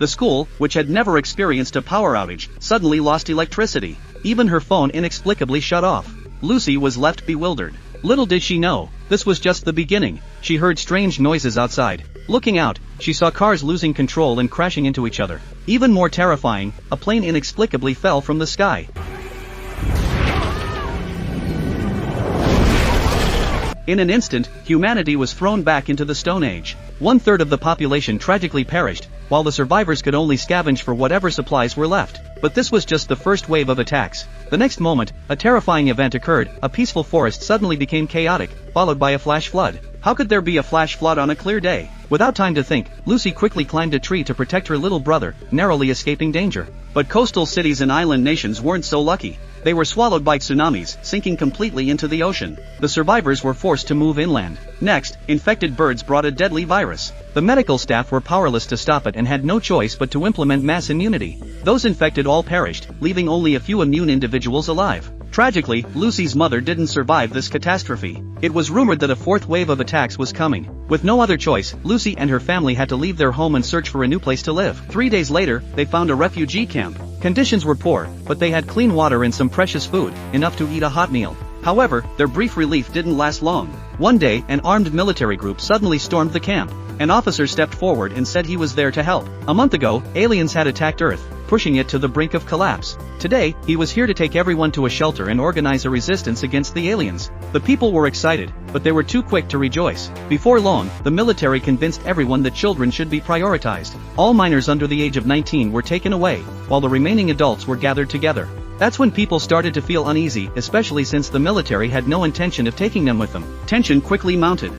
The school, which had never experienced a power outage, suddenly lost electricity. Even her phone inexplicably shut off. Lucy was left bewildered. Little did she know, this was just the beginning. She heard strange noises outside. Looking out, she saw cars losing control and crashing into each other. Even more terrifying, a plane inexplicably fell from the sky. In an instant, humanity was thrown back into the Stone Age. 1/3 of the population tragically perished, while the survivors could only scavenge for whatever supplies were left. But this was just the first wave of attacks. The next moment, a terrifying event occurred. A peaceful forest suddenly became chaotic, followed by a flash flood. How could there be a flash flood on a clear day? Without time to think, Lucy quickly climbed a tree to protect her little brother, narrowly escaping danger. But coastal cities and island nations weren't so lucky. They were swallowed by tsunamis, sinking completely into the ocean. The survivors were forced to move inland. Next, infected birds brought a deadly virus. The medical staff were powerless to stop it and had no choice but to implement mass immunity. Those infected all perished, leaving only a few immune individuals alive. Tragically, Lucy's mother didn't survive this catastrophe. It was rumored that a fourth wave of attacks was coming. With no other choice, Lucy and her family had to leave their home and search for a new place to live. 3 days later, they found a refugee camp. Conditions were poor, but they had clean water and some precious food, enough to eat a hot meal. However, their brief relief didn't last long. One day, an armed military group suddenly stormed the camp. An officer stepped forward and said he was there to help. A month ago, aliens had attacked Earth, pushing it to the brink of collapse. Today, he was here to take everyone to a shelter and organize a resistance against the aliens. The people were excited, but they were too quick to rejoice. Before long, the military convinced everyone that children should be prioritized. All minors under the age of 19 were taken away, while the remaining adults were gathered together. That's when people started to feel uneasy, especially since the military had no intention of taking them with them. Tension quickly mounted.